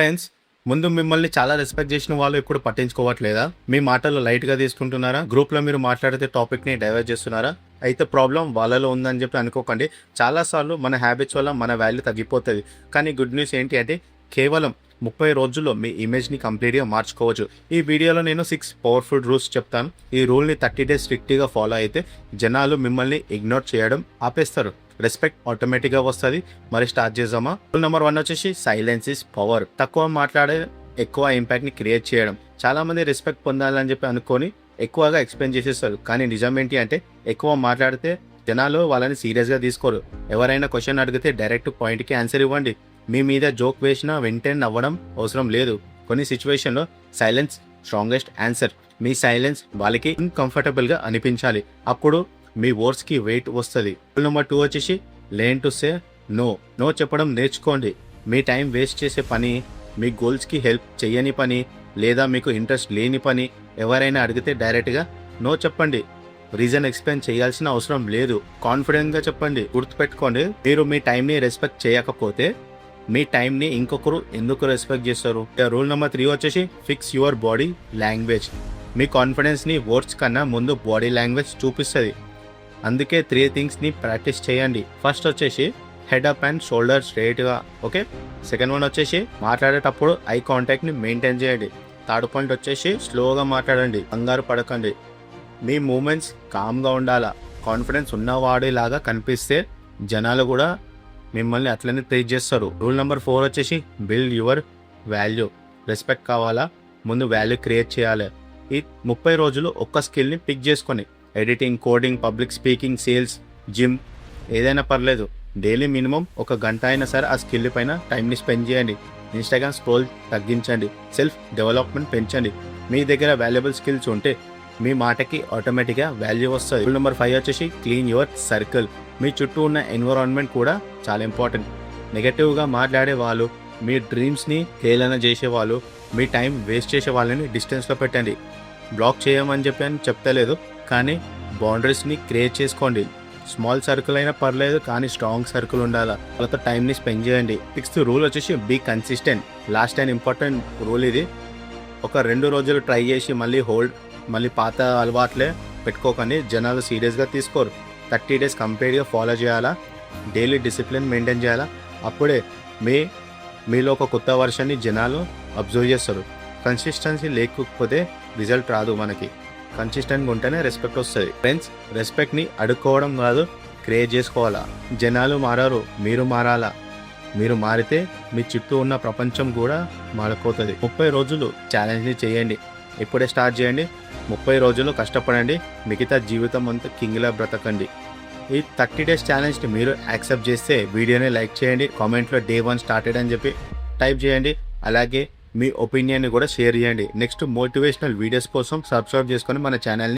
Friends, ముందు మిమ్మల్ని చాలా రెస్పెక్ట్ చేసిన వాళ్ళు ఇప్పుడు పట్టించుకోవట్లేదా? మీ మాటలు లైట్గా తీసుకుంటున్నారా? గ్రూప్లో మీరు మాట్లాడితే టాపిక్ని డైవర్ట్ చేస్తున్నారా? అయితే ప్రాబ్లం వాళ్ళలో ఉందని చెప్పి అనుకోకండి. చాలాసార్లు మన హ్యాబిట్స్ వల్ల మన వాల్యూ తగ్గిపోతుంది. కానీ గుడ్ న్యూస్ ఏంటి అంటే కేవలం 30 రోజుల్లో మీ ఇమేజ్ని కంప్లీట్గా మార్చుకోవచ్చు. ఈ వీడియోలో నేను 6 పవర్ఫుల్ రూల్స్ చెప్తాను. ఈ రూల్ని 30 డేస్ స్ట్రిక్ట్గా ఫాలో అయితే జనాలు మిమ్మల్ని ఇగ్నోర్ చేయడం ఆపేస్తారు. రెస్పెక్ట్ ఆటోమేటిక్గా వస్తుంది. మరి స్టార్ట్ చేద్దామా? రూల్ నెంబర్ 1 వచ్చేసి సైలెన్స్ ఇస్ పవర్. తక్కువ మాట్లాడే ఎక్కువ ఇంపాక్ట్ని క్రియేట్ చేయడం. చాలామంది రెస్పెక్ట్ పొందాలని చెప్పి అనుకొని ఎక్కువగా ఎక్స్ప్లెయిన్ చేసేస్తారు. కానీ నిజం ఏంటి అంటే ఎక్కువ మాట్లాడితే జనాలు వాళ్ళని సీరియస్గా తీసుకోరు. ఎవరైనా క్వశ్చన్ అడిగితే డైరెక్ట్ పాయింట్కి ఆన్సర్ ఇవ్వండి. మీ మీద జోక్ వేసినా వెంటనే నవ్వడం అవసరం లేదు. కొన్ని సిచ్యువేషన్లో సైలెన్స్ స్ట్రాంగెస్ట్ ఆన్సర్. మీ సైలెన్స్ వాళ్ళకి అన్కంఫర్టబుల్గా అనిపించాలి. అప్పుడు మీ వర్డ్స్కి వెయిట్ వస్తుంది. రూల్ నెంబర్ 2 వచ్చేసి learn to say no. No చెప్పడం నేర్చుకోండి. మీ టైం వేస్ట్ చేసే పని, మీ గోల్స్కి హెల్ప్ చేయని పని, లేదా మీకు ఇంట్రెస్ట్ లేని పని ఎవరైనా అడిగితే డైరెక్ట్గా నో చెప్పండి. రీజన్ ఎక్స్ప్లెయిన్ చేయాల్సిన అవసరం లేదు. కాన్ఫిడెంట్గా చెప్పండి. గుర్తుపెట్టుకోండి, మీరు మీ టైంని రెస్పెక్ట్ చేయకపోతే మీ టైంని ఇంకొకరు ఎందుకు రెస్పెక్ట్ చేస్తారు? రూల్ నెంబర్ 3 వచ్చేసి ఫిక్స్ యువర్ బాడీ లాంగ్వేజ్. మీ కాన్ఫిడెన్స్ని వర్డ్స్ కన్నా ముందు బాడీ లాంగ్వేజ్ చూపిస్తుంది. అందుకే 3 థింగ్స్ని ప్రాక్టీస్ చేయండి. ఫస్ట్ వచ్చేసి హెడ్ అప్ అండ్ షోల్డర్ స్ట్రైట్గా. ఓకే. సెకండ్ వన్ వచ్చేసి మాట్లాడేటప్పుడు ఐ కాంటాక్ట్ని మెయింటైన్ చేయండి. థర్డ్ పాయింట్ వచ్చేసి స్లోగా మాట్లాడండి, కంగారు పడకండి. మీ మూమెంట్స్ కామ్గా ఉండాలా. కాన్ఫిడెన్స్ ఉన్నవాడిలాగా కనిపిస్తే జనాలు కూడా మిమ్మల్ని అట్లనే ట్రీట్ చేస్తారు. రూల్ నెంబర్ 4 వచ్చేసి బిల్డ్ యువర్ వాల్యూ. రెస్పెక్ట్ కావాలా, ముందు వాల్యూ క్రియేట్ చేయాలి. ఈ 30 రోజులు ఒక్క స్కిల్ని పిక్ చేసుకొని editing, coding, public speaking, sales, gym ఏదైనా పర్లేదు. డైలీ మినిమం 1 గంట అయినా సరే ఆ స్కిల్ పైన టైంని స్పెండ్ చేయండి. ఇన్స్టాగ్రామ్ స్క్రోల్ తగ్గించండి. సెల్ఫ్ డెవలప్మెంట్ పెంచండి. మీ దగ్గర వాల్యుబుల్ స్కిల్స్ ఉంటే మీ మాటకి ఆటోమేటిక్గా వాల్యూ వస్తుంది. రూల్ నెంబర్ 5 వచ్చేసి క్లీన్ యువర్ సర్కిల్. మీ చుట్టూ ఉన్న ఎన్విరాన్మెంట్ కూడా చాలా ఇంపార్టెంట్. నెగటివ్గా మాట్లాడే వాళ్ళు, మీ డ్రీమ్స్ని హేళన చేసేవాళ్ళు, మీ టైం వేస్ట్ చేసే వాళ్ళని డిస్టెన్స్లో పెట్టండి. బ్లాక్ చేయమని చెప్తలేదు, కానీ బౌండరీస్ని క్రియేట్ చేసుకోండి. స్మాల్ సర్కిల్ అయినా పర్లేదు, కానీ స్ట్రాంగ్ సర్కిల్ ఉండాలా. వాళ్ళతో టైంని స్పెండ్ చేయండి. 6th రూల్ వచ్చేసి be consistent. Last and important rule ఇది. ఒక 2 రోజులు ట్రై చేసి మళ్ళీ పాత అలవాట్లే పెట్టుకోకండి. జనాలు సీరియస్గా తీసుకోరు. 30 డేస్ కంప్లీట్గా ఫాలో చేయాలా. డైలీ డిసిప్లిన్ మెయింటైన్ చేయాలా. అప్పుడే మీలో ఒక కొత్త వర్షన్ని జనాలు అబ్జర్వ్ చేస్తారు. కన్సిస్టెన్సీ లేకపోతే రిజల్ట్ రాదు. మనకి కన్సిస్టెంట్గా ఉంటేనే రెస్పెక్ట్ వస్తుంది. ఫ్రెండ్స్, రెస్పెక్ట్ని అడుక్కోవడం కాదు, క్రియేట్ చేసుకోవాలా. జనాలు మారారు, మీరు మారాలా. మీరు మారితే మీ చుట్టూ ఉన్న ప్రపంచం కూడా మారిపోతుంది. 30 రోజులు ఛాలెంజ్ని చేయండి. ఇప్పుడే స్టార్ట్ చేయండి. 30 రోజులు కష్టపడండి. మిగతా జీవితం అంతా కింగ్లా బ్రతకండి. ఈ 30 డేస్ ఛాలెంజ్ని మీరు యాక్సెప్ట్ చేస్తే వీడియోని లైక్ చేయండి. కామెంట్లో Day 1 స్టార్టెడ్ అని చెప్పి టైప్ చేయండి. అలాగే మీ ఒపీనియన్ని కూడా షేర్ చేయండి. నెక్స్ట్ మోటివేషనల్ వీడియోస్ కోసం సబ్స్క్రైబ్ చేసుకొని మన ఛానల్ని